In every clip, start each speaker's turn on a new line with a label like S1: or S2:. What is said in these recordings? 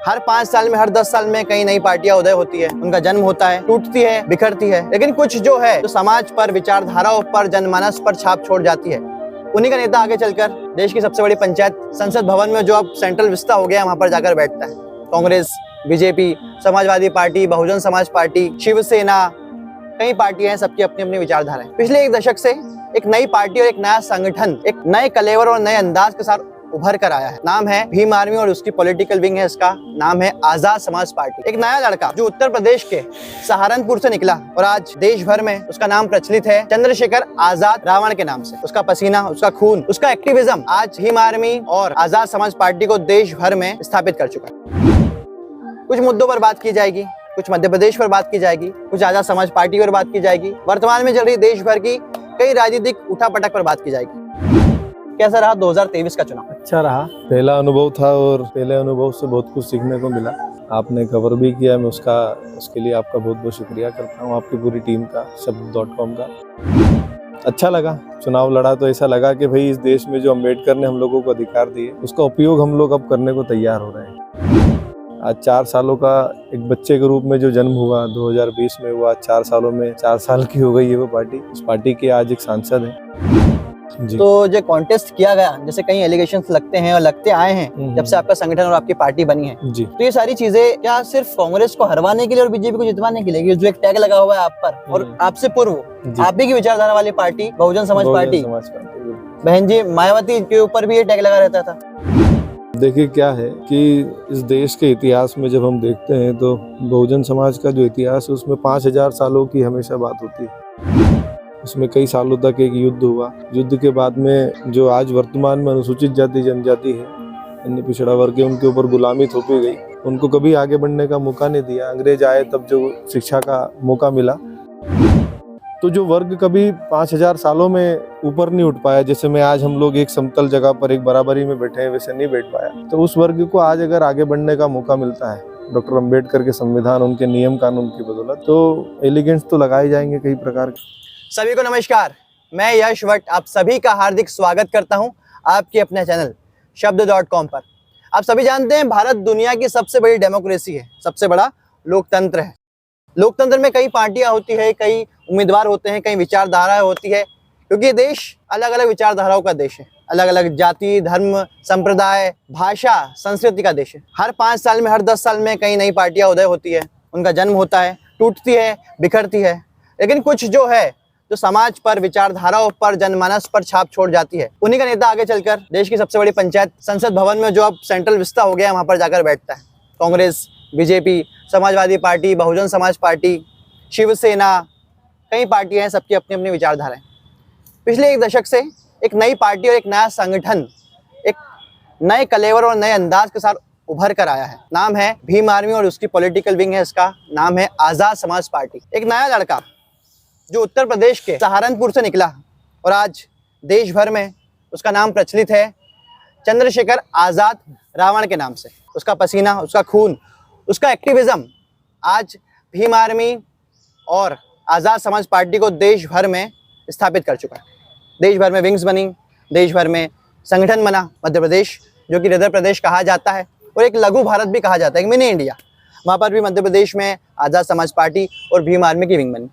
S1: हर 5 साल में, हर 10 साल में कई नई पार्टियां उदय होती है, उनका जन्म होता है, टूटती है, बिखरती है, लेकिन कुछ जो है जो समाज पर, विचारधाराओं पर, जनमानस पर छाप छोड़ जाती है, उन्हीं का नेता आगे चलकर देश की सबसे बड़ी पंचायत संसद भवन में, जो अब सेंट्रल विस्ता हो गया है, वहां पर जाकर बैठता है। Congress, BJP, Samajwadi party, Bahujan Samaj party, Shiv Sena, कई पार्टियां हैं, सबकी अपनी अपनी विचारधारा है। पिछले एक दशक से एक नई पार्टी और एक नया संगठन एक नए कलेवर और नए अंदाज के साथ उभर कर आया है। नाम है भीम आर्मी और उसकी पॉलिटिकल विंग है, इसका नाम है आजाद समाज पार्टी। एक नया लड़का जो उत्तर प्रदेश के सहारनपुर से निकला और आज देश भर में उसका नाम प्रचलित है, चंद्रशेखर आजाद रावण के नाम से। उसका पसीना, उसका खून, उसका एक्टिविज्म आज भीम आर्मी और आजाद समाज पार्टी को देश भर में स्थापित कर चुका है। कुछ मुद्दों पर बात की जाएगी, कुछ मध्य प्रदेश पर बात की जाएगी, कुछ आजाद समाज पार्टी पर बात की जाएगी, वर्तमान में चल रही देश भर की कई राजनीतिक उठापटक पर बात की जाएगी। कैसा रहा 2023 का चुनाव?
S2: अच्छा रहा। पहला अनुभव था और पहले अनुभव से बहुत कुछ सीखने को मिला। आपने कवर भी किया, मैं उसके लिए आपका बहुत बहुत शुक्रिया करता हूँ, आपकी पूरी टीम का, शब्द.com का। अच्छा लगा, चुनाव लड़ा तो ऐसा लगा कि भाई इस देश में जो अम्बेडकर ने हम लोगों को अधिकार दिए, उसका उपयोग हम लोग अब करने को तैयार हो रहे हैं। आज 4 सालों का एक बच्चे के रूप में जो जन्म हुआ 2020 में हुआ, 4 सालों में 4 साल की हो गई है वो पार्टी। उस पार्टी के आज एक सांसद है जी।
S1: तो जो कॉन्टेस्ट किया गया, जैसे कई एलिगेशंस लगते हैं और लगते आए हैं जब से आपका संगठन और आपकी पार्टी बनी है जी, तो ये सारी चीजें क्या सिर्फ कांग्रेस को हरवाने के लिए और बीजेपी को जितवाने के लिए, जो एक टैग लगा हुआ है आप पर, और आपसे पूर्व आप ही की विचारधारा वाली पार्टी बहुजन समाज पार्टी, बहन जी मायावती के ऊपर भी ये टैग लगा रहता था?
S2: देखिए क्या है कि इस देश के इतिहास में जब हम देखते हैं तो बहुजन समाज का जो इतिहास है उसमें 5000 सालों की हमेशा बात होती है। उसमें कई सालों तक एक युद्ध हुआ। युद्ध के बाद में जो आज वर्तमान में अनुसूचित जाति जनजाति है, अन्य पिछड़ा वर्ग है, उनके ऊपर गुलामी थोपी गई, उनको कभी आगे बढ़ने का मौका नहीं दिया। अंग्रेज आए तब जो शिक्षा का मौका मिला, तो जो वर्ग कभी 5000 सालों में ऊपर नहीं उठ पाया, जैसे मैं आज हम लोग एक समतल जगह पर एक बराबरी में बैठे हैं, वैसे नहीं बैठ पाया। तो उस वर्ग को आज अगर आगे बढ़ने का मौका मिलता है डॉक्टर अंबेडकर के संविधान, उनके नियम कानून की बदौलत, तो एलिगेंस तो लगाए जाएंगे कई प्रकार के।
S1: सभी को नमस्कार, मैं यश वट आप सभी का हार्दिक स्वागत करता हूं आपके अपने चैनल शब्द.com पर। आप सभी जानते हैं भारत दुनिया की सबसे बड़ी डेमोक्रेसी है, सबसे बड़ा लोकतंत्र है। लोकतंत्र में कई पार्टियां होती है, कई उम्मीदवार होते हैं, कई विचारधाराएं होती है, क्योंकि ये देश अलग अलग विचारधाराओं का देश है, अलग अलग जाति, धर्म, संप्रदाय, भाषा, संस्कृति का देश है। हर 5 साल में, हर 10 साल में कई नई पार्टियां उदय होती है, उनका जन्म होता है, टूटती है, बिखरती है, लेकिन कुछ जो है जो समाज पर, विचारधाराओं पर, जनमानस पर छाप छोड़ जाती है, उन्हीं का नेता आगे चलकर देश की सबसे बड़ी पंचायत संसद भवन में, जो अब सेंट्रल विस्ता हो गया है, वहां पर जाकर बैठता है। Congress, BJP, Samajwadi party, Bahujan Samaj party, Shiv Sena, कई पार्टियां हैं, सबकी अपनी अपनी विचारधारा है। पिछले एक दशक से एक नई पार्टी और एक नया संगठन एक नए कलेवर और नए अंदाज के साथ उभर कर आया है। नाम है भीम आर्मी और उसकी पॉलिटिकल विंग है, इसका नाम है आजाद समाज पार्टी। एक नया लड़का जो उत्तर प्रदेश के सहारनपुर से निकला और आज देश भर में उसका नाम प्रचलित है, चंद्रशेखर आजाद रावण के नाम से। उसका पसीना, उसका खून, उसका एक्टिविज्म आज भीम आर्मी और आजाद समाज पार्टी को देश भर में स्थापित कर चुका है। देश भर में विंग्स बनी, देश भर में संगठन बना। मध्य प्रदेश, जो कि हृदय प्रदेश कहा जाता है और एक लघु भारत भी कहा जाता है, एक मिनी इंडिया, वहाँ पर भी मध्य प्रदेश में आजाद समाज पार्टी और भीम आर्मी की विंग बनी।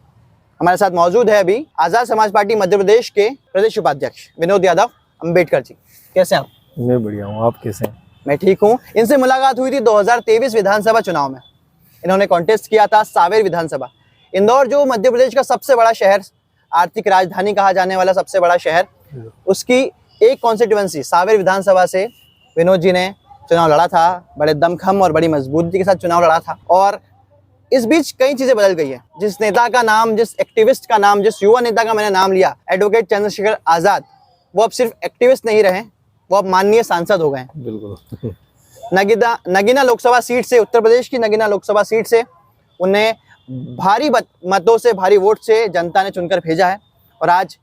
S1: हमारे साथ मौजूद है अभी आजाद समाज पार्टी मध्य प्रदेश के प्रदेश उपाध्यक्ष विनोद यादव अंबेडकर जी। कैसे हैं आप?
S2: मैं बढ़िया हूँ, आप कैसे हैं?
S1: मैं ठीक हूँ। इनसे मुलाकात हुई थी 2023 विधानसभा चुनाव में। इन्होंने कॉन्टेस्ट किया था सावेर विधानसभा। इंदौर जो मध्य प्रदेश का सबसे बड़ा शहर, आर्थिक राजधानी कहा जाने वाला सबसे बड़ा शहर, उसकी एक कॉन्स्टिट्यूएंसी सावेर विधानसभा से विनोद जी ने चुनाव लड़ा था। बड़े दमखम और बड़ी मजबूती के साथ चुनाव लड़ा था। और इस बीच कई चीजें बदल गई है। जिस नेता का नाम, जिस एक्टिविस्ट का नाम, जिस युवा नेता का मैंने नाम लिया, एडवोकेट चंद्रशेखर आजाद, वो अब सिर्फ एक्टिविस्ट नहीं रहे, वो अब माननीय सांसद हो गए हैं।
S2: बिल्कुल।
S1: नगीना लोकसभा सीट से, उत्तर प्रदेश की नगीना लोकसभा सीट से उन्हें भारी मतों से, भारी वोट से जनता ने चुनकर भेजा है। और आज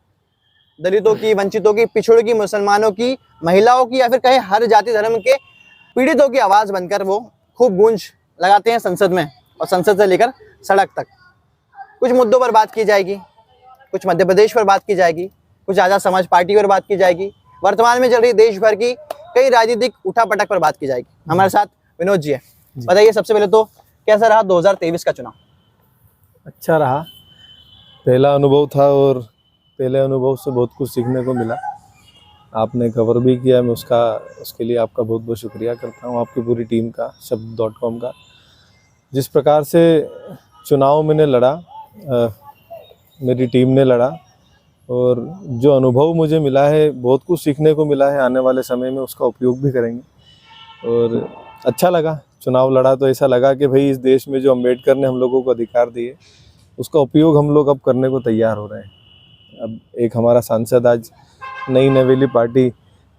S1: दलितों की, वंचितों की, पिछड़ों की, मुसलमानों की, महिलाओं की, या फिर कहे हर जाति धर्म के पीड़ितों की आवाज बनकर वो खूब गूंज लगाते हैं संसद में, और संसद से लेकर सड़क तक। कुछ मुद्दों पर बात की जाएगी, कुछ मध्य प्रदेश पर बात की जाएगी, कुछ आजाद समाज पार्टी पर बात की जाएगी, वर्तमान में चल रही देश भर की कई राजनीतिक उठापटक पर बात की जाएगी। हमारे साथ विनोद जी है।
S2: जी।
S1: बताइए सबसे पहले तो कैसा रहा 2023 का चुनाव?
S2: अच्छा रहा। पहला अनुभव था और पहले अनुभव से बहुत कुछ सीखने को मिला। आपने कवर भी किया, मैं उसके लिए आपका बहुत बहुत शुक्रिया करता हूँ, आपकी पूरी टीम का, शब्द.com का। जिस प्रकार से चुनाव मैंने लड़ा, मेरी टीम ने लड़ा, और जो अनुभव मुझे मिला है, बहुत कुछ सीखने को मिला है। आने वाले समय में उसका उपयोग भी करेंगे और अच्छा लगा। चुनाव लड़ा तो ऐसा लगा कि भाई इस देश में जो अम्बेडकर ने हम लोगों को अधिकार दिए, उसका उपयोग हम लोग अब करने को तैयार हो रहे हैं। अब एक हमारा सांसद आज नई नवेली पार्टी,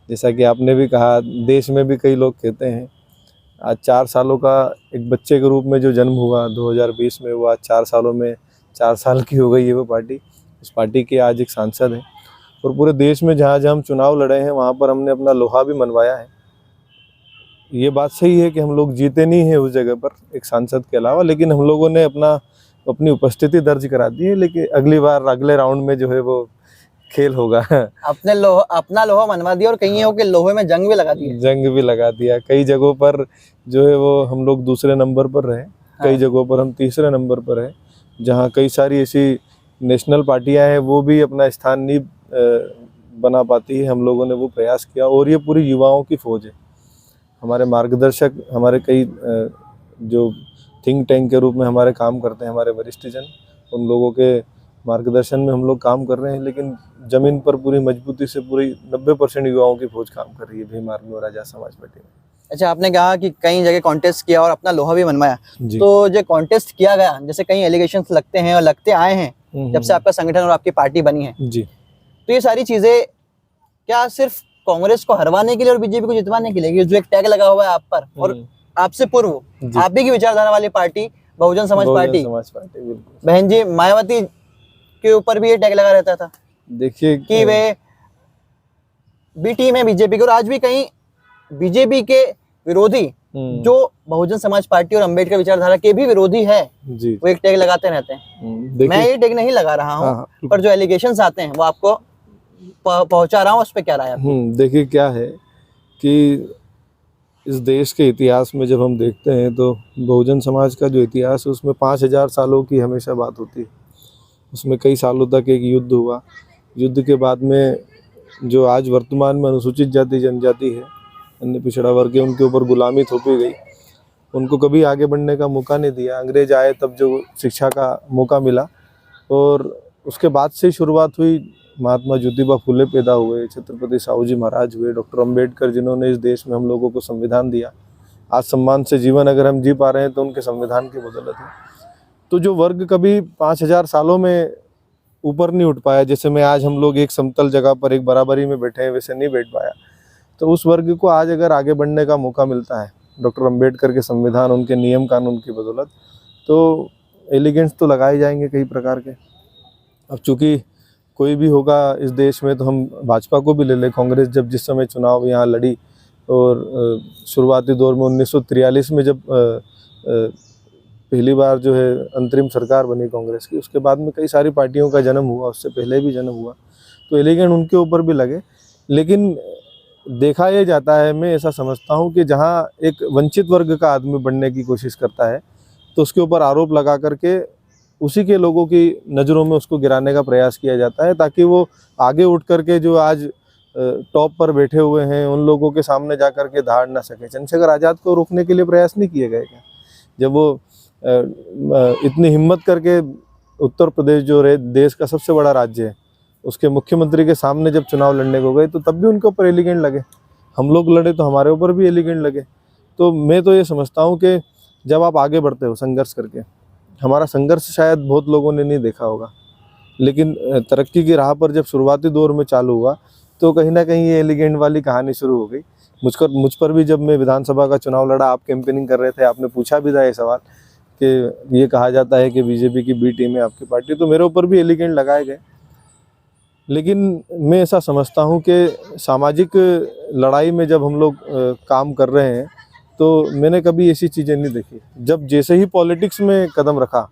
S2: जैसा कि आपने भी कहा, देश में भी कई लोग कहते हैं, आज 4 सालों का एक बच्चे के रूप में जो जन्म हुआ 2020 में, वो आज 4 सालों में 4 साल की हो गई है वो पार्टी। उस पार्टी के आज एक सांसद हैं और पूरे देश में जहाँ जहाँ हम चुनाव लड़े हैं वहाँ पर हमने अपना लोहा भी मनवाया है। ये बात सही है कि हम लोग जीते नहीं हैं उस जगह पर एक सांसद के अलावा, लेकिन हम लोगों ने अपनी उपस्थिति दर्ज करा दी है। लेकिन अगली बार अगले राउंड में जो है वो खेल होगा।
S1: अपना लोहा मनवा दिया और कहीं हो कि लोहे में जंग भी लगा दिया।
S2: जंग भी लगा दिया। कई जगहों पर जो है वो हम लोग दूसरे नंबर पर रहे, कई जगहों पर हम तीसरे नंबर पर रहे। जहाँ कई सारी ऐसी नेशनल पार्टियां हैं वो भी अपना स्थान नहीं बना पाती है, हम लोगों ने वो प्रयास किया। और ये पूरी युवाओं की फौज है। हमारे मार्गदर्शक, हमारे कई जो थिंक टैंक के रूप में हमारे काम करते हैं, हमारे वरिष्ठ जन, उन लोगों के मार्गदर्शन में हम लोग काम कर रहे हैं। लेकिन जमीन पर पूरी मजबूती से पूरी 90% युवाओं की फौज काम कर रही है भीम आर्मी और आजाद समाज पार्टी में।
S1: अच्छा, आपने कहा कि कई जगह कॉन्टेस्ट किया और अपना लोहा भी मनवाया, तो जो कॉन्टेस्ट किया गया, जैसे कई एलिगेशंस लगते हैं और लगते आए हैं जब से आपका संगठन और आपकी पार्टी बनी है
S2: जी,
S1: तो ये सारी चीजें क्या सिर्फ कांग्रेस को हरवाने के लिए और बीजेपी को जितवाने के लिए, जो एक टैग लगा हुआ है आप पर, और आपसे पूर्व आप ही की विचारधारा वाली पार्टी बहुजन समाज पार्टी, बहन जी मायावती के ऊपर भी ये टैग लगा रहता था,
S2: देखिए
S1: कि वे बी टीम है बीजेपी की, और आज भी कहीं बीजेपी के विरोधी जो बहुजन समाज पार्टी और अंबेडकर विचारधारा के भी विरोधी है
S2: जी,
S1: वो एक टैग लगाते रहते हैं। मैं ये टैग नहीं लगा रहा हूँ, पर जो एलिगेशंस आते हैं वो आपको पहुंचा रहा हूँ, उस पर क्या राय है?
S2: देखिए क्या है कि इस देश के इतिहास में जब हम देखते हैं तो बहुजन समाज का जो इतिहास है उसमें 5000 सालों की हमेशा बात होती है। उसमें कई सालों तक एक युद्ध हुआ। युद्ध के बाद में जो आज वर्तमान में अनुसूचित जाति जनजाति है, अन्य पिछड़ा वर्ग है, उनके ऊपर गुलामी थोपी गई। उनको कभी आगे बढ़ने का मौका नहीं दिया। अंग्रेज आए तब जो शिक्षा का मौका मिला, और उसके बाद से शुरुआत हुई। महात्मा ज्योतिबा फुले पैदा हुए, छत्रपति साहू जी महाराज हुए, डॉक्टर अंबेडकर जिन्होंने इस देश में हम लोगों को संविधान दिया। आज सम्मान से जीवन अगर हम जी पा रहे हैं तो उनके संविधान की बदौलत है। तो जो वर्ग कभी 5000 सालों में ऊपर नहीं उठ पाया, जैसे मैं आज हम लोग एक समतल जगह पर एक बराबरी में बैठे हैं वैसे नहीं बैठ पाया, तो उस वर्ग को आज अगर आगे बढ़ने का मौका मिलता है डॉक्टर अंबेडकर के संविधान, उनके नियम कानून की बदौलत, तो एलिगेंट्स तो लगाए जाएंगे कई प्रकार के। अब चूँकि कोई भी होगा इस देश में, तो हम भाजपा को भी ले लें। कांग्रेस जब जिस समय चुनाव यहाँ लड़ी, और शुरुआती दौर में 1943 में जब पहली बार जो है अंतरिम सरकार बनी कांग्रेस की, उसके बाद में कई सारी पार्टियों का जन्म हुआ, उससे पहले भी जन्म हुआ, तो एलिगेंट उनके ऊपर भी लगे। लेकिन देखा यह जाता है, मैं ऐसा समझता हूँ कि जहाँ एक वंचित वर्ग का आदमी बनने की कोशिश करता है तो उसके ऊपर आरोप लगा करके उसी के लोगों की नज़रों में उसको गिराने का प्रयास किया जाता है, ताकि वो आगे उठ करके जो आज टॉप पर बैठे हुए हैं उन लोगों के सामने जा कर के धाड़ ना सके। चंद्रशेखर आज़ाद को रोकने के लिए प्रयास नहीं किए गए क्या? जब वो इतनी हिम्मत करके उत्तर प्रदेश जो देश का सबसे बड़ा राज्य है, उसके मुख्यमंत्री के सामने जब चुनाव लड़ने को गए तो तब भी उनके ऊपर एलिगेंट लगे। हम लोग लड़े तो हमारे ऊपर भी एलिगेंट लगे। तो मैं तो ये समझता हूँ कि जब आप आगे बढ़ते हो संघर्ष करके, हमारा संघर्ष शायद बहुत लोगों ने नहीं देखा होगा, लेकिन तरक्की की राह पर जब शुरुआती दौर में चालू हुआ तो कहीं ना कहीं ये एलिगेंट वाली कहानी शुरू हो गई। मुझ पर भी जब मैं विधानसभा का चुनाव लड़ा, आप कैंपेनिंग कर रहे थे, आपने पूछा भी था ये सवाल कि ये कहा जाता है कि बीजेपी की बी टीम है आपकी पार्टी, तो मेरे ऊपर भी एलिगेंट लगाए गए। लेकिन मैं ऐसा समझता हूँ कि सामाजिक लड़ाई में जब हम लोग काम कर रहे हैं तो मैंने कभी ऐसी चीज़ें नहीं देखी। जब जैसे ही पॉलिटिक्स में कदम रखा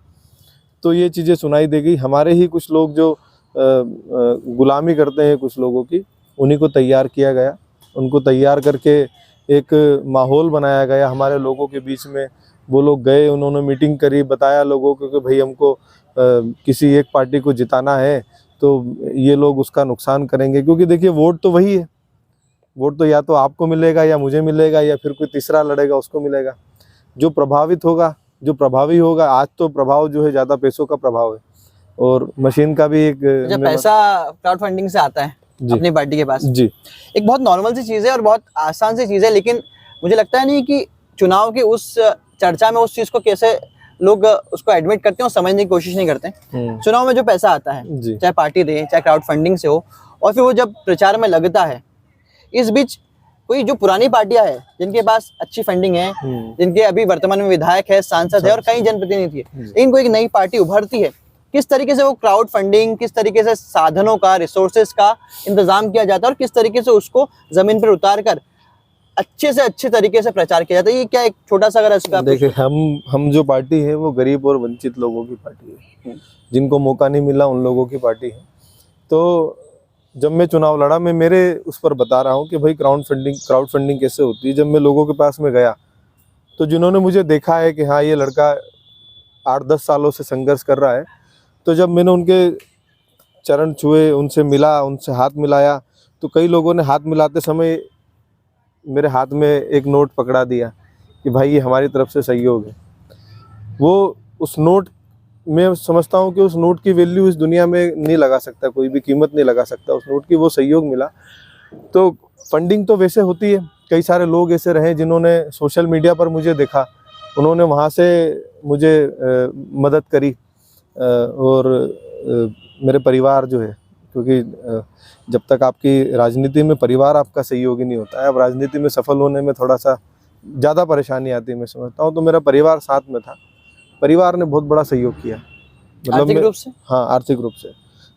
S2: तो ये चीज़ें सुनाई देगी। हमारे ही कुछ लोग जो गुलामी करते हैं कुछ लोगों की, उन्हीं को तैयार किया गया। उनको तैयार करके एक माहौल बनाया गया हमारे लोगों के बीच में। वो लोग गए, उन्होंने मीटिंग करी, बताया लोगों को कि भाई हमको किसी एक पार्टी को जिताना है तो ये लोग उसका नुकसान करेंगे, क्योंकि देखिए वोट तो वही है, वोट तो या तो आपको मिलेगा या मुझे मिलेगा या फिर कोई तीसरा लड़ेगा उसको मिलेगा। जो प्रभावित होगा, जो प्रभावी होगा, आज तो प्रभाव जो है ज़्यादा पैसों का प्रभाव है और मशीन का भी एक
S1: जब पैसा क्राउड फंडिंग से आता है अपनी पार्टी के पास,
S2: जी,
S1: एक बहुत नॉर्मल सी चीज़ है और बहुत आसान सी चीज़ है, लेकिन मुझे लगता है नहीं कि चुनाव की उस चर्चा में उस चीज़ को कैसे लोग उसको एडमिट करते हैं और समझने की कोशिश नहीं करते। चुनाव में जो पैसा आता है, चाहे पार्टी दे चाहे क्राउड फंडिंग से हो, और फिर वो जब प्रचार में लगता है, इस बीच कोई जो पुरानी पार्टियां हैं जिनके पास अच्छी फंडिंग है, जिनके अभी वर्तमान में विधायक है, सांसद है और कई जनप्रतिनिधि है, लेकिन कोई एक नई पार्टी उभरती है, किस तरीके से वो क्राउड फंडिंग, किस तरीके से साधनों का, रिसोर्सेज का इंतजाम किया जाता है और किस तरीके से उसको जमीन पर उतार कर अच्छे से अच्छे तरीके से प्रचार किया जाता है। ये क्या एक छोटा सा अगर इसका
S2: देखिए, हम जो पार्टी है वो गरीब और वंचित लोगों की पार्टी है, जिनको मौका नहीं मिला उन लोगों की पार्टी है। तो जब मैं चुनाव लड़ा, मैं मेरे उस पर बता रहा हूँ कि भाई क्राउड फंडिंग कैसे होती है। जब मैं लोगों के पास में गया तो जिन्होंने मुझे देखा है कि हाँ ये लड़का 8-10 सालों से संघर्ष कर रहा है, तो जब मैंने उनके चरण छुए, उनसे मिला, उनसे हाथ मिलाया, तो कई लोगों ने हाथ मिलाते समय मेरे हाथ में एक नोट पकड़ा दिया कि भाई ये हमारी तरफ से सहयोग है। वो उस नोट, मैं समझता हूँ कि उस नोट की वैल्यू इस दुनिया में नहीं लगा सकता, कोई भी कीमत नहीं लगा सकता उस नोट की। वो सहयोग मिला। तो फंडिंग तो वैसे होती है, कई सारे लोग ऐसे रहे जिन्होंने सोशल मीडिया पर मुझे देखा, उन्होंने वहाँ से मुझे मदद करी। और मेरे परिवार जो है, क्योंकि जब तक आपकी राजनीति में परिवार आपका सहयोगी नहीं होता है, अब राजनीति में सफल होने में थोड़ा सा ज़्यादा परेशानी आती है, मैं समझता हूँ। तो मेरा परिवार साथ में था, परिवार ने बहुत बड़ा सहयोग किया, मतलब
S1: आर्थिक रूप से।
S2: हाँ, आर्थिक रूप से।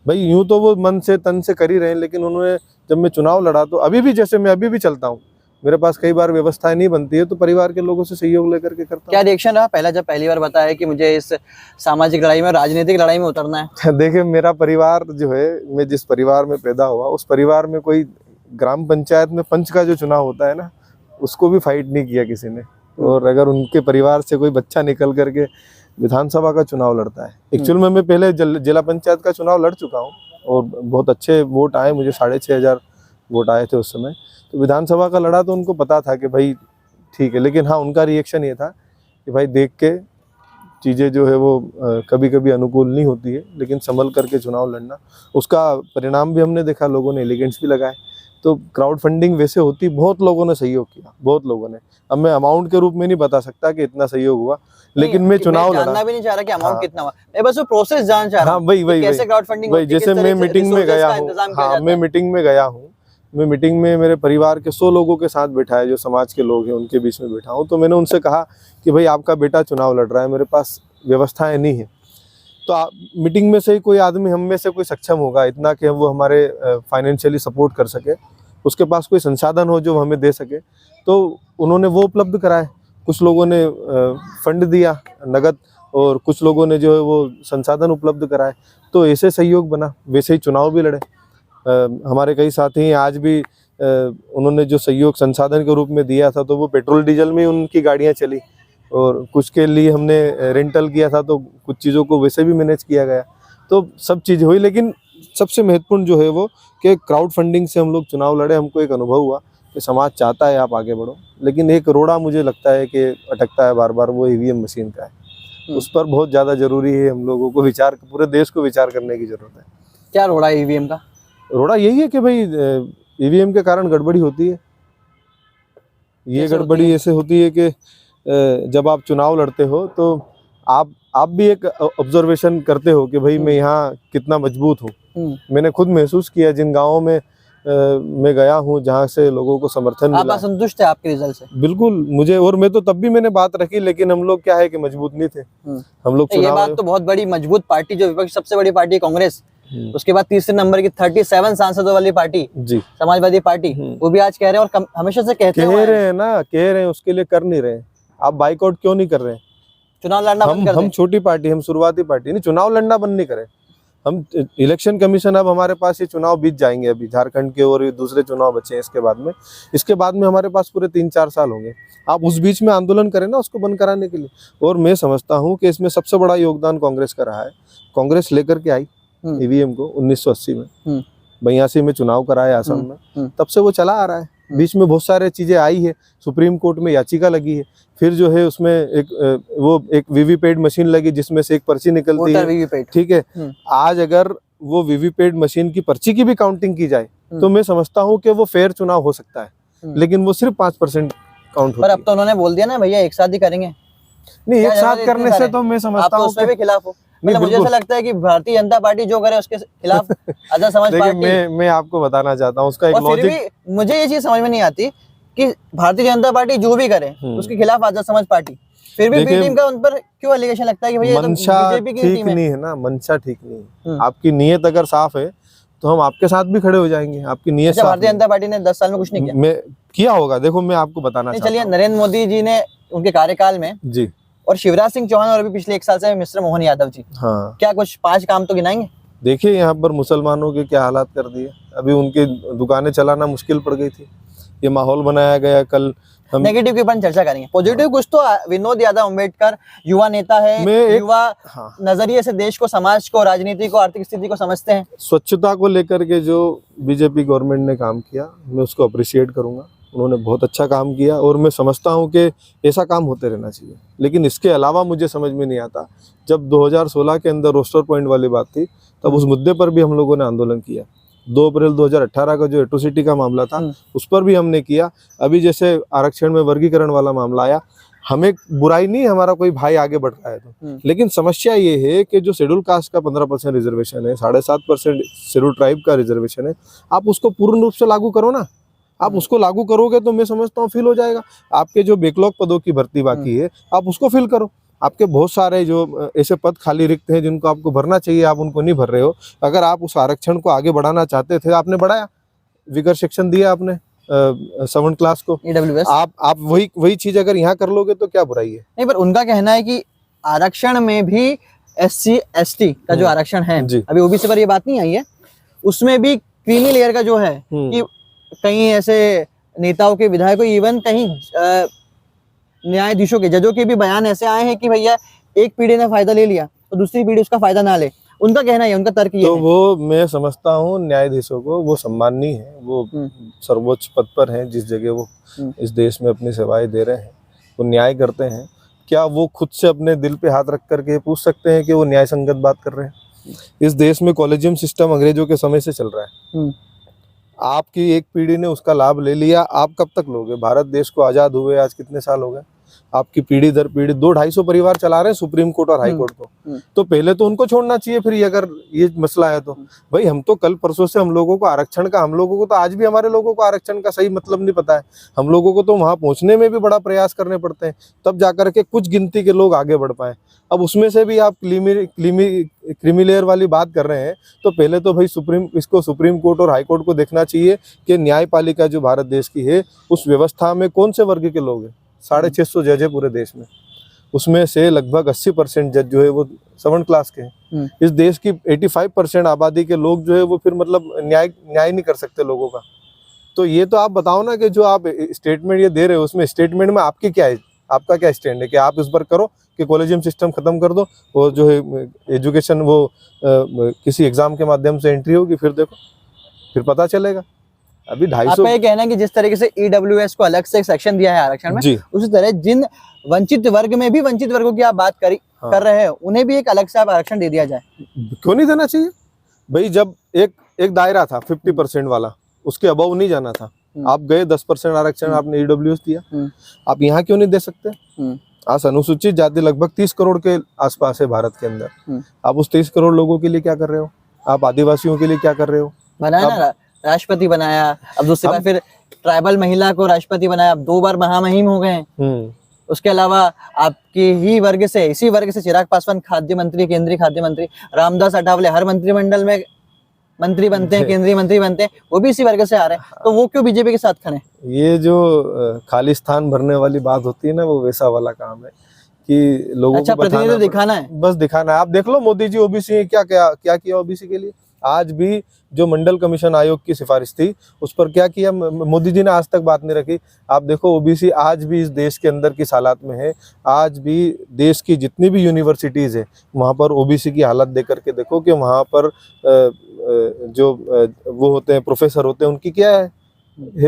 S2: भाई यूँ तो वो मन से तन से कर ही रहे हैं, लेकिन उन्होंने, जब मैं चुनाव लड़ा तो अभी भी, जैसे मैं अभी भी चलता हूँ, मेरे पास कई बार व्यवस्थाएं नहीं बनती है तो परिवार के लोगों से सहयोग लेकर के करता हूँ।
S1: क्या रिएक्शन रहा पहला जब पहली बार बताया कि मुझे इस सामाजिक लड़ाई में, राजनीतिक लड़ाई में उतरना है?
S2: देखिए, मेरा परिवार जो है, मैं जिस परिवार में पैदा हुआ उस परिवार में कोई ग्राम पंचायत में पंच का जो चुनाव होता है ना, उसको भी फाइट नहीं किया किसी ने। और अगर उनके परिवार से कोई बच्चा निकल करके विधानसभा का चुनाव लड़ता है, एक्चुअल में मैं पहले जिला पंचायत का चुनाव लड़ चुका हूँ और बहुत अच्छे वोट आए, मुझे 6500 वोट आए थे उस समय। तो विधानसभा का लड़ा तो उनको पता था कि भाई ठीक है, लेकिन हाँ, उनका रिएक्शन ये था कि भाई देख के चीज़ें जो है वो कभी कभी अनुकूल नहीं होती है, लेकिन संभल करके चुनाव लड़ना, उसका परिणाम भी हमने देखा, लोगों ने एलिगेंट्स भी लगाए। तो क्राउड फंडिंग वैसे होती, बहुत लोगों ने सहयोग किया, बहुत लोगों ने। अब मैं अमाउंट के रूप में नहीं बता सकता कि इतना सहयोग हुआ, लेकिन मैं चुनाव लड़ा।
S1: जानना भी नहीं चाह रहा कि अमाउंट कितना हुआ, मैं बस वो प्रोसेस जानना चाह रहा हूं।
S2: वही
S1: कैसे क्राउड फंडिंग होती है,
S2: जैसे मैं मीटिंग में गया हूँ, हाँ, मैं मीटिंग में गया हूँ, मैं मीटिंग में मेरे परिवार के 100 लोगों के साथ बैठा है, जो समाज के लोग हैं उनके बीच में बैठा हूँ। तो मैंने उनसे कहा कि भाई आपका बेटा चुनाव लड़ रहा है, मेरे पास व्यवस्थाएं नहीं है, तो मीटिंग में से ही कोई आदमी, हम में से कोई सक्षम होगा इतना कि वो हमारे फाइनेंशियली सपोर्ट कर सके, उसके पास कोई संसाधन हो जो हमें दे सके, तो उन्होंने वो उपलब्ध कराए। कुछ लोगों ने फंड दिया नगद, और कुछ लोगों ने जो है वो संसाधन उपलब्ध कराए, तो ऐसे सहयोग बना। वैसे ही चुनाव भी लड़े। हमारे कई साथी हैं आज भी, उन्होंने जो सहयोग संसाधन के रूप में दिया था, तो वो पेट्रोल डीजल में उनकी गाड़ियाँ चली, और कुछ के लिए हमने रेंटल किया था, तो कुछ चीज़ों को वैसे भी मैनेज किया गया। तो सब चीज़ हुई, लेकिन सबसे महत्वपूर्ण जो है वो कि क्राउड फंडिंग से हम लोग चुनाव लड़े। हमको एक अनुभव हुआ कि समाज चाहता है आप आगे बढ़ो, लेकिन एक रोड़ा मुझे लगता है कि अटकता है बार बार, वो ईवीएम मशीन का है। उस पर बहुत ज़्यादा ज़रूरी है हम लोगों को विचार, पूरे देश को विचार करने की ज़रूरत है।
S1: क्या रोड़ा है ईवीएम का? रोड़ा
S2: यही है कि भाई ईवीएम के कारण गड़बड़ी होती है। ये गड़बड़ी ऐसे होती है कि जब आप चुनाव लड़ते हो तो आप भी एक ऑब्जर्वेशन करते हो कि भाई मैं यहाँ कितना मजबूत हूँ। मैंने खुद महसूस किया जिन गाँवों में मैं गया हूँ, जहाँ से लोगों को समर्थन मिला।
S1: आप असंतुष्ट थे आपके रिजल्ट से?
S2: बिल्कुल, मुझे, और मैं तो तब भी मैंने बात रखी, लेकिन हम लोग क्या है कि मजबूत नहीं थे। हम लोग
S1: ये बात तो बहुत बड़ी मजबूत पार्टी, जो विपक्ष सबसे बड़ी पार्टी कांग्रेस, उसके बाद तीसरे नंबर की 37 सांसदों वाली पार्टी जी, समाजवादी पार्टी, वो भी आज कह रहे हैं, और हमेशा से कहते हैं
S2: ना, कह रहे हैं, उसके लिए कर नहीं रहे। आप बाइकआउट क्यों नहीं कर रहे हैं?
S1: चुनाव लड़ना बंद कर दें।
S2: हम छोटी पार्टी, हम शुरुआती पार्टी नहीं, चुनाव लड़ना बंद नहीं करें। हम इलेक्शन कमीशन, अब हमारे पास ये चुनाव बीत जाएंगे, अभी झारखंड के और ये दूसरे चुनाव बचे हैं इसके बाद में हमारे पास पूरे 3-4 साल होंगे। आप उस बीच में आंदोलन करें ना उसको बंद कराने के लिए। और मैं समझता हूँ कि इसमें सबसे बड़ा योगदान कांग्रेस का रहा है। कांग्रेस लेकर के आई ईवीएम को 1980 में, 82 में चुनाव कराया असम में, तब से वो चला आ रहा है। बीच में बहुत सारे चीजें आई है, सुप्रीम कोर्ट में याचिका लगी है, फिर जो है उसमें एक वीवीपैट मशीन लगी जिसमें से एक पर्ची निकलती है, ठीक है। आज अगर वो वीवीपैट मशीन की पर्ची की भी काउंटिंग की जाए तो मैं समझता हूँ कि वो फेयर चुनाव हो सकता है, लेकिन वो सिर्फ 5% काउंट होती है।
S1: अब तो उन्होंने बोल दिया ना भैया एक साथ ही करेंगे।
S2: नहीं, एक साथ करने से तो मैं समझता हूँ
S1: उसमें भी खिलाफ हो। मतलब मुझे ऐसा लगता है कि भारतीय जनता पार्टी जो करे उसके खिलाफ आजाद समाज पार्टी।
S2: मैं आपको बताना चाहता हूँ उसका एक लॉजिक।
S1: फिर भी मुझे ये चीज समझ में नहीं आती कि भारतीय जनता पार्टी जो भी करे उसके खिलाफ आजाद समाज पार्टी, फिर भी बी टीम का उन पर क्यों एलिगेशन लगता है कि भैया
S2: मंशा ठीक नहीं है ना, मंशा ठीक नहीं है। आपकी नीयत अगर साफ है तो हम आपके साथ भी खड़े हो जाएंगे। आपकी नीयत साफ।
S1: भारतीय जनता पार्टी ने 10 साल में कुछ नहीं किया।
S2: किया होगा, देखो मैं आपको बताना चाहता हूं।
S1: चलिए, नरेंद्र मोदी जी ने उनके कार्यकाल में
S2: जी, और
S1: शिवराज सिंह चौहान और अभी पिछले 1 साल से मिस्टर मोहन यादव जी,
S2: हाँ,
S1: क्या कुछ 5 काम तो गिनाएंगे?
S2: देखिए यहाँ पर मुसलमानों के क्या हालात कर दिए। अभी उनकी दुकानें चलाना मुश्किल पड़ गई थी, ये माहौल बनाया गया। कल हम
S1: नेगेटिव के ऊपर चर्चा करेंगे, पॉजिटिव कुछ तो विनोद यादव अम्बेडकर युवा नेता है, युवा नजरिए से देश को, समाज को, राजनीति को, आर्थिक स्थिति को समझते हैं।
S2: स्वच्छता को लेकर के जो बीजेपी गवर्नमेंट ने काम किया मैं उसको अप्रिशिएट करूंगा। उन्होंने बहुत अच्छा काम किया और मैं समझता हूं कि ऐसा काम होते रहना चाहिए। लेकिन इसके अलावा मुझे समझ में नहीं आता, जब 2016 के अंदर रोस्टर पॉइंट वाली बात थी तब उस मुद्दे पर भी हम लोगों ने आंदोलन किया। 2 अप्रैल 2018 का जो एट्रोसिटी का मामला था उस पर भी हमने किया। अभी जैसे आरक्षण में वर्गीकरण वाला मामला आया, हमें बुराई नहीं, हमारा कोई भाई आगे बढ़ रहा है तो, लेकिन समस्या ये है कि जो शेड्यूल कास्ट का 15% रिजर्वेशन है, 7.5% शेड्यूल ट्राइब का रिजर्वेशन है, आप उसको पूर्ण रूप से लागू करो ना। आप उसको लागू करोगे तो मैं समझता हूँ फिल हो जाएगा। आपके जो बैकलॉग पदों की भर्ती बाकी है आप उसको फिल करो। आपके बहुत सारे जो ऐसे पद खाली रिक्त हैं जिनको आपको भरना चाहिए, आप उनको नहीं भर रहे हो। अगर आप उस आरक्षण को आगे बढ़ाना चाहते थे, आपने बढ़ाया, विगर सेक्शन दिया आपने 7th क्लास को, EWS। आप वही चीज अगर यहाँ कर लोगे तो क्या बुराई है? नहीं,
S1: पर उनका कहना है कि आरक्षण में भी SC ST का जो आरक्षण है, अभी ओबीसी पर ये बात नहीं आई है, उसमें भी क्रीमी लेयर का जो है कि कहीं ऐसे नेताओं के, विधायकों, इवन कहीं न्यायाधीशों के, जजों के भी बयान ऐसे आए हैं कि भैया एक पीढ़ी ने फायदा ले लिया तो दूसरी पीढ़ी उसका फायदा ना ले। उनका कहना है, उनका तर्क ये
S2: तो
S1: है।
S2: वो मैं समझता हूँ न्यायाधीशों को वो सम्माननीय है, वो सर्वोच्च पद पर हैं, जिस जगह वो इस देश में अपनी सेवाएं दे रहे हैं, वो न्याय करते हैं। क्या वो खुद से अपने दिल पे हाथ रख करके पूछ सकते हैं कि वो न्याय संगत बात कर रहे हैं? इस देश में कॉलेजियम सिस्टम अंग्रेजों के समय से चल रहा है। आपकी एक पीढ़ी ने उसका लाभ ले लिया, आप कब तक लोगे? भारत देश को आजाद हुए आज कितने साल हो गए? आपकी पीढ़ी दर पीढ़ी 200-250 परिवार चला रहे हैं सुप्रीम कोर्ट और हाई कोर्ट को। तो पहले तो उनको छोड़ना चाहिए। फिर अगर ये मसला है तो भाई, हम तो कल परसों से हम लोगों को आरक्षण का, हम लोगों को तो आज भी हमारे लोगों को आरक्षण का सही मतलब नहीं पता है। हम लोगों को तो वहां पहुंचने में भी बड़ा प्रयास करने पड़ते हैं, तब जाकर के कुछ गिनती के लोग आगे बढ़ पाए। अब उसमें से भी आप क्रीमी लेयर वाली बात कर रहे हैं, तो पहले तो भाई सुप्रीम कोर्ट और हाई कोर्ट को देखना चाहिए कि न्यायपालिका जो भारत देश की है उस व्यवस्था में कौन से वर्ग के लोग हैं। 650 जज है पूरे देश में, उसमें से लगभग 80% जज जो है वो 7th क्लास के हैं। इस देश की 85% आबादी के लोग जो है वो फिर मतलब न्याय नहीं कर सकते लोगों का। तो ये तो आप बताओ ना कि जो आप स्टेटमेंट ये दे रहे हो उसमें स्टेटमेंट में आपकी क्या है, आपका क्या स्टैंड है कि आप इस पर करो कि कॉलेजियम सिस्टम खत्म कर दो, वो जो है एजुकेशन वो किसी एग्जाम के माध्यम से एंट्री होगी, फिर देखो फिर पता चलेगा। अभी 250।
S1: आपका ये कहना है कि जिस तरीके से EWS को अलग से एक सेक्शन दिया है आरक्षण में, उसी तरह जिन वंचित वर्ग में भी वंचित वर्गों की आप बात कर रहे हैं, उन्हें भी एक अलग से आरक्षण दे दिया जाए।
S2: क्यों नहीं देना चाहिए भाई? जब एक दायरा था 50% वाला, उसके अबव नहीं जाना था, आप गए 10% आरक्षण आपने EWS दिया, आप यहाँ क्यों नहीं दे सकते? आज अनुसूचित जाति लगभग 30 करोड़ के आसपास है भारत के अंदर। आप उस 30 करोड़ लोगों के लिए क्या कर रहे हो? आप आदिवासियों के लिए क्या कर रहे हो?
S1: बनाया ना, राष्ट्रपति बनाया, अब दूसरी बार फिर ट्राइबल महिला को राष्ट्रपति बनाया, अब 2 बार महामहिम हो गए। उसके अलावा आपकी ही वर्ग से, इसी वर्ग से चिराग पासवान खाद्य मंत्री, केंद्रीय खाद्य मंत्री, रामदास अठावले हर मंत्रिमंडल में मंत्री बनते हैं, केंद्रीय मंत्री बनते हैं, वो भी इसी वर्ग से आ रहे हैं। तो वो क्यों बीजेपी के साथ खड़े?
S2: ये जो खालिस्तान भरने वाली बात होती है ना, वो वैसा वाला काम है कि लोगों
S1: अच्छा,
S2: को बताना
S1: प्रतिनिधित्व
S2: पड़े।
S1: दिखाना है।
S2: बस दिखाना है। आप देख लो मोदी जी ओबीसी ने क्या क्या क्या किया ओबीसी के लिए। आज भी जो मंडल कमीशन आयोग की सिफारिश थी उस पर क्या किया मोदी जी ने आज तक बात नहीं रखी। आप देखो ओबीसी आज भी इस देश के अंदर किस हालात में है। आज भी देश की जितनी भी यूनिवर्सिटीज़ है वहाँ पर ओबीसी की हालत देख करके देखो कि वहाँ पर वो होते हैं प्रोफेसर होते हैं उनकी क्या है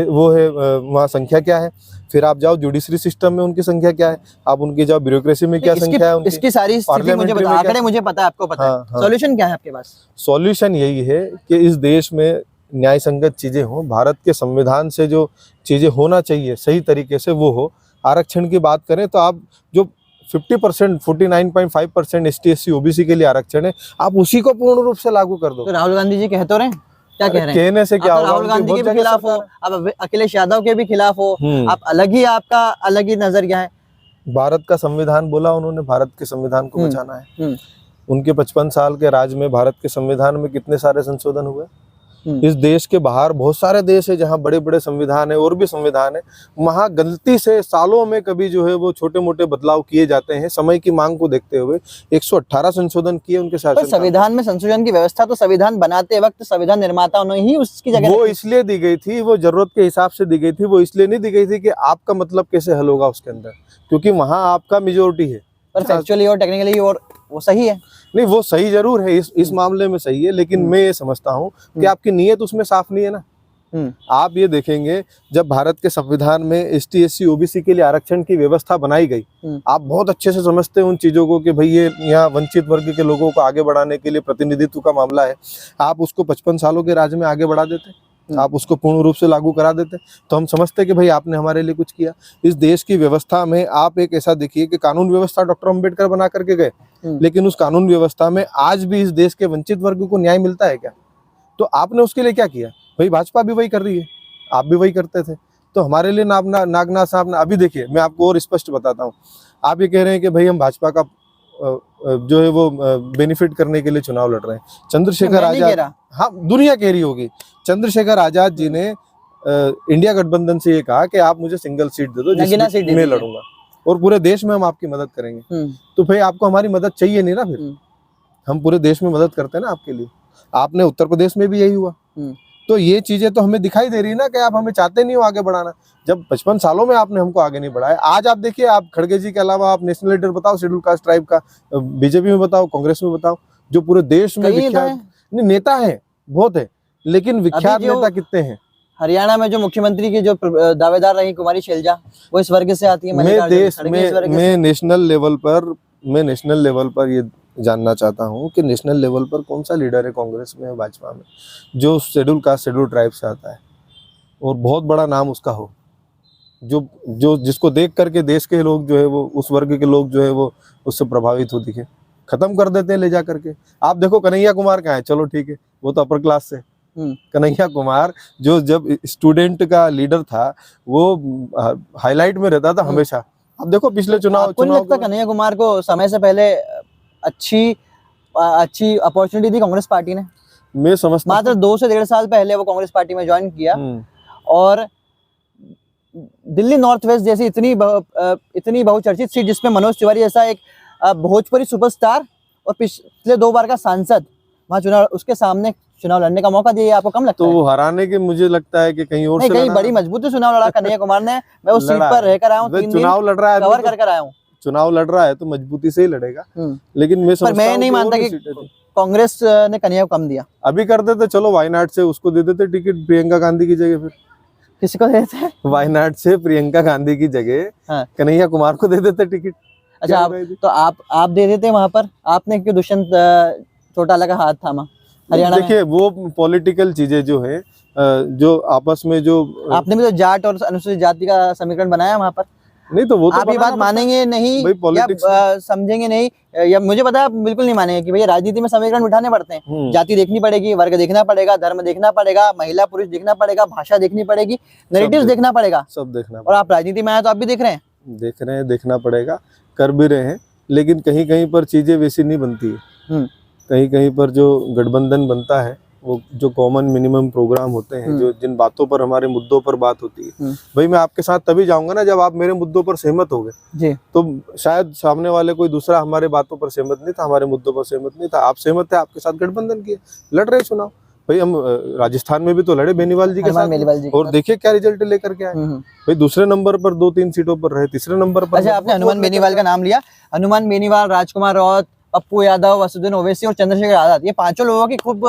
S2: वो है वहाँ संख्या क्या है। फिर आप जाओ जुडिशरी सिस्टम में उनकी संख्या क्या है। आप उनकी जाओ ब्यूरोक्रेसी में क्या संख्या है उनकी।
S1: इसकी सारी स्थिति मुझे
S2: पार्लियामेंट्री
S1: बता,
S2: में क्या-
S1: आंकड़े मुझे पता है, आपको पता है।
S2: हाँ।
S1: सॉल्यूशन क्या है आपके पास?
S2: सॉल्यूशन यही है कि इस देश में न्याय संगत चीजें हों। भारत के संविधान से जो चीजें होना चाहिए सही तरीके से वो हो। आरक्षण की बात करें तो आप जो 50% 49.5% ST SC OBC के लिए आरक्षण है आप उसी को पूर्ण रूप से लागू कर दो।
S1: तो राहुल गांधी जी कह तो रहे हैं, क्या कह रहे हैं?
S2: कहने से क्या
S1: आप तो
S2: होगा।
S1: राहुल
S2: उनकी
S1: गांधी
S2: बहुत
S1: के भी
S2: जगह
S1: खिलाफ हो,
S2: सरकार
S1: आप अखिलेश यादव के भी खिलाफ हो,
S2: है।
S1: आप आपका अलग ही नजरिया है।
S2: भारत का संविधान बोला उन्होंने, भारत के संविधान को बचाना है।
S1: हम्म।
S2: उनके 55 साल के राज में भारत के संविधान में कितने सारे संशोधन हुए।
S1: हम्म।
S2: इस देश के बाहर बहुत सारे देश है जहाँ बड़े बड़े संविधान है और भी संविधान है। वहाँ गलती से सालों में कभी जो है वो छोटे मोटे बदलाव किए जाते हैं समय की मांग को देखते हुए। 118 संशोधन किए उनके
S1: पर
S2: शासन
S1: संविधान में संशोधन की व्यवस्था तो संविधान बनाते वक्त संविधान निर्माताओं ने ही उसकी जगह
S2: वो
S1: रखी।
S2: इसलिए दी गई थी, वो जरूरत के हिसाब से दी गई थी। वो इसलिए नहीं दी गई थी कि आपका मतलब कैसे हल होगा उसके अंदर, क्योंकि वहाँ आपका मेजोरिटी है।
S1: पर फैक्चुअली और टेक्निकली और वो सही है।
S2: नहीं वो सही जरूर है, इस मामले में सही है, लेकिन मैं ये समझता हूँ कि आपकी नीयत उसमें साफ नहीं है ना। आप ये देखेंगे जब भारत के संविधान में ST SC OBC के लिए आरक्षण की व्यवस्था बनाई गई, आप बहुत अच्छे से समझते हैं उन चीजों को कि भाई ये यहाँ वंचित वर्ग के लोगों को आगे बढ़ाने के लिए प्रतिनिधित्व का मामला है। आप उसको 55 सालों के राज में आगे बढ़ा देते, आप उसको पूर्ण रूप से लागू करा देते तो हम समझते कि भाई आपने हमारे लिए कुछ किया। इस देश की व्यवस्था में आप एक ऐसा देखिए कि कानून व्यवस्था डॉक्टर अंबेडकर बना करके गए, लेकिन उस कानून व्यवस्था में आज भी इस देश के वंचित वर्ग को न्याय मिलता है क्या? तो आपने उसके लिए क्या किया? भाई भाजपा भी वही कर रही है, आप भी वही करते थे, तो हमारे लिए नागना साहब। अभी देखिए मैं आपको और स्पष्ट बताता हूँ। आप ये कह रहे हैं कि भाई हम भाजपा का जो है वो बेनिफिट करने के लिए चुनाव लड़ रहे हैं। चंद्रशेखर आजाद, हाँ दुनिया कह रही होगी, चंद्रशेखर आजाद जी ने इंडिया गठबंधन से ये कहा कि आप मुझे सिंगल सीट दे दो जिसमें मैं लड़ूंगा और पूरे देश में हम आपकी मदद करेंगे। तो भाई आपको हमारी मदद चाहिए नहीं ना, फिर हम पूरे देश में मदद करते हैं ना आपके लिए। आपने उत्तर प्रदेश में भी यही हुआ। तो ये चीजें तो हमें दिखाई दे रही ना कि आप हमें चाहते नहीं हो आगे बढ़ाना। जब 55 सालों में आपने हमको आगे नहीं बढ़ाया, आज आप देखिए, आप खड़गे जी के अलावा आप नेशनल लीडर बताओ शेड्यूल कास्ट ट्राइब का, बीजेपी में बताओ, कांग्रेस में बताओ, जो पूरे देश में विख्यात नेता है बहुत है, लेकिन विख्यात नेता कितने हैं?
S1: हरियाणा में जो मुख्यमंत्री की जो दावेदार रही कुमारी शैलजा, वो इस वर्ग से आती है।
S2: मैं नेशनल लेवल पर ये जानना चाहता हूँ कि नेशनल लेवल पर कौन सा लीडर है कांग्रेस में, भाजपा में, जो शेड्यूल कास्ट शेड्यूल ट्राइब से आता है और बहुत बड़ा नाम उसका हो, जो जिसको देख करके देश के लोग जो है वो, उस वर्ग के लोग जो है वो उससे प्रभावित हो दिखे। खत्म कर देते हैं ले जा करके। आप देखो कन्हैया कुमार कहाँ है, चलो ठीक है वो तो अपर क्लास से। कन्हैया कुमार जो जब स्टूडेंट का लीडर था वो हाईलाइट में रहता था हमेशा। अब देखो पिछले चुनाव
S1: कन्हैया कुमार को समय से पहले अच्छी अपॉर्चुनिटी दी कांग्रेस पार्टी ने।
S2: मैं समझता
S1: मात्र 2 से 1.5 साल पहले वो कांग्रेस पार्टी में ज्वाइन किया और दिल्ली नॉर्थ वेस्ट जैसी इतनी बहुचर्चित सीट जिसमें मनोज तिवारी जैसा एक भोजपुरी सुपरस्टार और पिछले 2 बार का सांसद वहाँ चुनाव, उसके सामने चुनाव लड़ने का मौका दिया, आपको कम लगता है?
S2: तो वो हराने के मुझे लगता है कि कहीं और
S1: से कहीं बड़ी मजबूती चुनाव लड़ा कन्हैया कुमार ने। मैं उस सीट पर रहकर आया हूँ, 3 दिन
S2: चुनाव लड़ रहा है,
S1: कवर कर आया हूँ।
S2: चुनाव लड़ रहा है तो मजबूती से ही लड़ेगा, लेकिन मैं
S1: नहीं मानता कि कांग्रेस ने कन्हैया को कम दिया।
S2: अभी कर देते, चलो वायनाड से उसको दे देते टिकट प्रियंका गांधी की जगह। फिर
S1: किसको देते हैं?
S2: वायनाड से प्रियंका गांधी की जगह कन्हैया कुमार को दे देते टिकट।
S1: अच्छा तो आप दे देते वहां पर, आपने क्यों दुष्यंत चौटाला का हाथ थामा हरियाणा में?
S2: देखिए वो पॉलिटिकल चीजें जो है, जो आपस में जो
S1: आपने भी तो जाट और अनुसूचित जाति का समीकरण बनाया वहां पर।
S2: नहीं तो वो तो
S1: आप ये बात मानेंगे नहीं या समझेंगे नहीं, या मुझे पता है आप बिल्कुल नहीं मानेंगे कि भैया राजनीति में समीकरण बिठाने पड़ते हैं। जाति देखनी पड़ेगी, वर्ग देखना पड़ेगा, धर्म देखना पड़ेगा, महिला पुरुष देखना पड़ेगा, भाषा देखनी पड़ेगी, नैरेटिव्स देखना पड़ेगा, सब देखना। और आप राजनीति में आए तो आप भी देख रहे हैं, देखना पड़ेगा, कर भी रहे हैं, लेकिन कहीं कहीं पर चीजें वैसी नहीं बनती है। कहीं कहीं पर जो गठबंधन बनता है
S2: वो जो कॉमन मिनिमम प्रोग्राम होते हैं, जो जिन बातों पर हमारे मुद्दों पर बात होती है, भाई मैं आपके साथ तभी जाऊंगा ना जब आप मेरे मुद्दों पर सहमत हो गए। तो शायद सामने वाले कोई दूसरा हमारे बातों पर सहमत नहीं था, हमारे मुद्दों पर सहमत नहीं था, आप सहमत थे, आपके साथ गठबंधन किए, लड़ रहे चुनाव। भाई हम राजस्थान में भी तो लड़े बेनीवाल जी के साथ, और देखिए क्या रिजल्ट लेकर के आए। भाई दूसरे नंबर पर 2-3 सीटों पर रहे, तीसरे नंबर पर।
S1: अच्छा, आपने हनुमान बेनीवाल का नाम लिया। हनुमान बेनीवाल, राजकुमार रावत, पप्पू यादव, असदुद्दीन ओवैसी और चंद्रशेखर आजाद, ये पांचों लोगों की खूब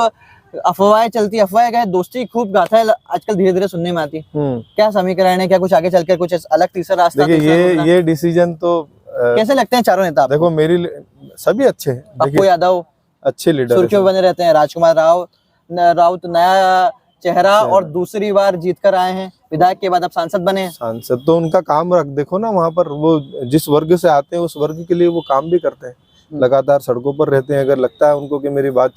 S1: अफवाहें चलती, अफवाहें क्या, दोस्ती खूब गाथाएं आजकल धीरे धीरे सुनने में आती। क्या समीकरण है, क्या कुछ आगे चलकर कुछ अलग तीसरा रास्ता?
S2: देखिए ये डिसीजन तो
S1: कैसे लगते हैं चारों नेता?
S2: देखो मेरी सभी अच्छे हैं,
S1: पप्पू यादव
S2: अच्छे लीडर
S1: सुर्खियों बने रहते हैं, राजकुमार राउत नया चेहरा और दूसरी बार जीतकर आए हैं, विधायक के बाद अब सांसद बने हैं।
S2: सांसद तो उनका काम रख देखो ना, वहाँ पर वो जिस वर्ग से आते हैं उस वर्ग के लिए वो काम भी करते हैं, लगातार सड़कों पर रहते हैं। अगर लगता है उनको कि मेरी बात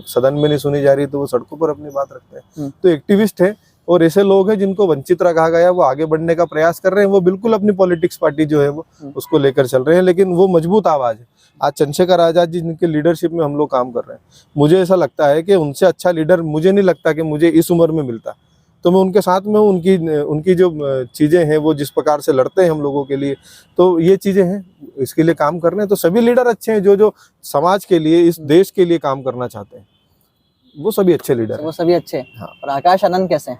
S2: सदन में नहीं सुनी जा रही तो वो सड़कों पर अपनी बात रखते हैं। तो एक्टिविस्ट है, और ऐसे लोग हैं जिनको वंचित रखा गया, वो आगे बढ़ने का प्रयास कर रहे हैं, वो बिल्कुल अपनी पॉलिटिक्स पार्टी जो है वो उसको लेकर चल रहे हैं, लेकिन वो मजबूत आवाज है। आज चंद्रशेखर आजाद जी जिनके लीडरशिप में हम लोग काम कर रहे हैं, मुझे ऐसा लगता है कि उनसे अच्छा लीडर मुझे नहीं लगता कि मुझे इस उम्र में मिलता। तो मैं उनके साथ में उनकी जो चीज़ें हैं, वो जिस प्रकार से लड़ते हैं हम लोगों के लिए, तो ये चीज़ें हैं, इसके लिए काम कर रहे हैं। तो सभी लीडर अच्छे हैं, जो समाज के लिए, इस देश के लिए काम करना चाहते हैं, वो सभी अच्छे लीडर,
S1: वो सभी अच्छे। हाँ। और आकाश आनंद कैसे हैं?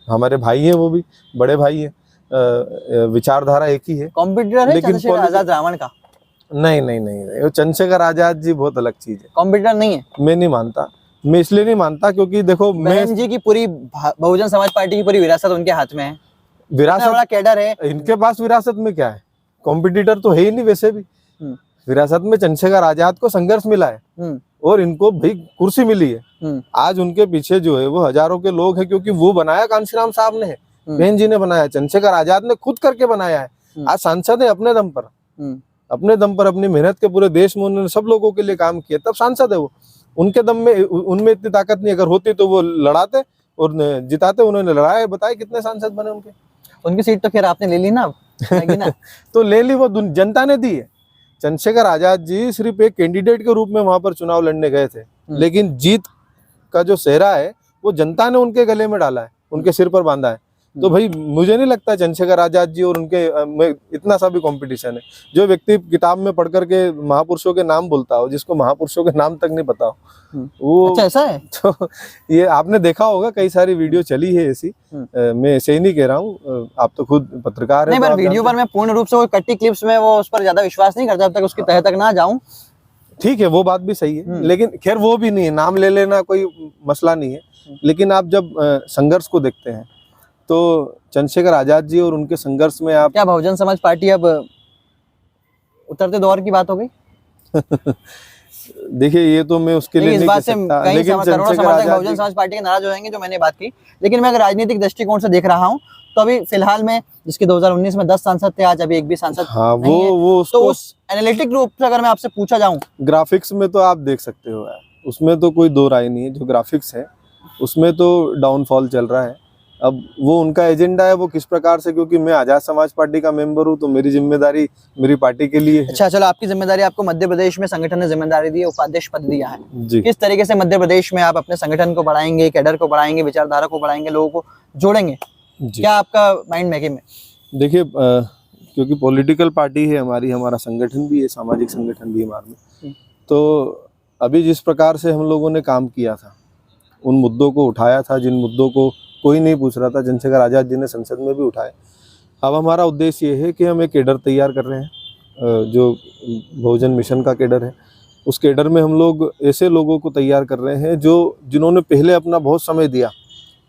S2: हमारे भाई हैं, वो भी बड़े भाई हैं, विचारधारा एक ही है।
S1: कॉम्पिटिटर है चंद्रशेखर आजाद रावण का?
S2: नहीं, चंद्रशेखर आजाद जी बहुत अलग चीज है,
S1: कॉम्पिटिटर नहीं है।
S2: मैं नहीं मानता, मैं इसलिए नहीं मानता क्योंकि देखो
S1: बहन जी की पूरी बहुजन समाज पार्टी की पूरी विरासत उनके हाथ में है,
S2: विरासत
S1: बड़ा कैडर है
S2: इनके पास। विरासत में क्या है, कॉम्पिटिटर तो है ही नहीं वैसे भी। विरासत में चंद्रशेखर आजाद को संघर्ष मिला है और इनको भाई कुर्सी मिली है। आज उनके पीछे जो है वो हजारों के लोग हैं, क्योंकि वो बनाया कांशीराम साहब ने है, बहन जी ने बनाया, चंद्रशेखर आजाद ने खुद करके बनाया है। आज सांसद है अपने दम पर, अपनी मेहनत के पूरे देश में उन्होंने सब लोगों के लिए काम किया, तब सांसद है वो। उनके दम में, उनमें इतनी ताकत नहीं, अगर होती तो वो लड़ाते और जिताते। उन्होंने लड़ाया, बताए कितने सांसद बने उनकी सीट तो खैर आपने ले ली ना, ना? तो ले ली, वो जनता ने दी है। चंद्रशेखर आजाद जी सिर्फ एक कैंडिडेट के रूप में वहां पर चुनाव लड़ने गए थे, लेकिन जीत का जो सेहरा है वो जनता ने उनके गले में डाला है, उनके सिर पर बांधा है। तो भाई मुझे नहीं लगता चंद्रशेखर आजाद जी और उनके में इतना सा भी कंपटीशन है। जो व्यक्ति किताब में पढ़ करके महापुरुषों के नाम बोलता हो, जिसको महापुरुषों के नाम तक नहीं पता हो, वो
S1: अच्छा ऐसा है।
S2: तो ये आपने देखा होगा, कई सारी वीडियो चली है ऐसी। मैं ऐसे ही नहीं कह रहा हूँ, आप तो खुद पत्रकार
S1: है। वीडियो पर मैं पूर्ण रूप से वो कट्टी क्लिप्स में वो उस पर ज्यादा विश्वास नहीं करता, जब तक उसकी तह तक ना जाऊं। ठीक
S2: है, वो बात भी सही है, लेकिन खैर वो भी नहीं है, नाम ले लेना कोई मसला नहीं है। लेकिन आप जब संघर्ष को देखते हैं तो चंद्रशेखर आजाद जी और उनके संघर्ष में आप
S1: क्या बहुजन समाज पार्टी अब उतरते दौर की बात हो गई?
S2: देखिए ये तो मैं उसके लिए नहीं कह सकता, लेकिन
S1: बहुजन समाज पार्टी के नाराज हो जाएंगे जो मैंने बात की। लेकिन मैं अगर राजनीतिक दृष्टिकोण से देख रहा हूँ तो अभी फिलहाल में, जिसके 2019 में 10 सांसद थे, आज अभी एक भी सांसद नहीं है। तो उस एनालिटिक रूप से अगर मैं आपसे पूछा जाऊं,
S2: ग्राफिक्स में तो आप देख सकते हो यार, उसमें तो कोई दो राय नहीं है। जो ग्राफिक्स है उसमें तो डाउनफॉल चल रहा है। अब वो उनका एजेंडा है, वो किस प्रकार से, क्योंकि मैं आजाद समाज पार्टी का मेंबर हूँ तो मेरी जिम्मेदारी मेरी पार्टी के लिए है।
S1: अच्छा चलो, आपकी जिम्मेदारी, आपको मध्य प्रदेश में संगठन ने जिम्मेदारी दी है, उपाध्यक्ष पद दिया है जी। किस तरीके से मध्य प्रदेश में आप अपने संगठन को बढ़ाएंगे, कैडर को बढ़ाएंगे, विचारधारा को बढ़ाएंगे, लोगों को जोड़ेंगे, क्या आपका माइंड मैकिंग में?
S2: देखिए क्योंकि पॉलिटिकल पार्टी है हमारी, हमारा संगठन भी है, सामाजिक संगठन भी हमारे, तो अभी जिस प्रकार से हम लोगों ने काम किया था, उन मुद्दों को उठाया था, जिन मुद्दों को कोई नहीं पूछ रहा था, चंद्रशेखर आजाद जी ने संसद में भी उठाए। अब हमारा उद्देश्य ये है कि हम एक कैडर तैयार कर रहे हैं, जो बहुजन मिशन का कैडर है। उस कैडर में हम लोग ऐसे लोगों को तैयार कर रहे हैं जिन्होंने पहले अपना बहुत समय दिया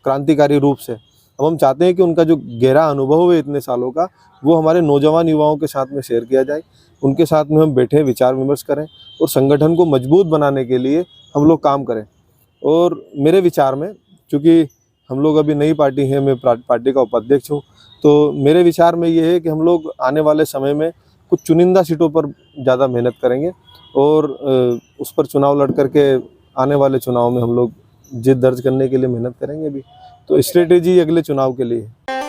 S2: क्रांतिकारी रूप से। अब हम चाहते हैं कि उनका जो गहरा अनुभव है इतने सालों का, वो हमारे नौजवान युवाओं के साथ में शेयर किया जाए, उनके साथ में हम बैठे विचार विमर्श करें और संगठन को मजबूत बनाने के लिए हम लोग काम करें। और मेरे विचार में, चूँकि हम लोग अभी नई पार्टी है, मैं पार्टी का उपाध्यक्ष हूँ, तो मेरे विचार में ये है कि हम लोग आने वाले समय में कुछ चुनिंदा सीटों पर ज़्यादा मेहनत करेंगे और उस पर चुनाव लड़ करके आने वाले चुनाव में हम लोग जीत दर्ज करने के लिए मेहनत करेंगे भी। तो स्ट्रेटेजी अगले चुनाव के लिए है।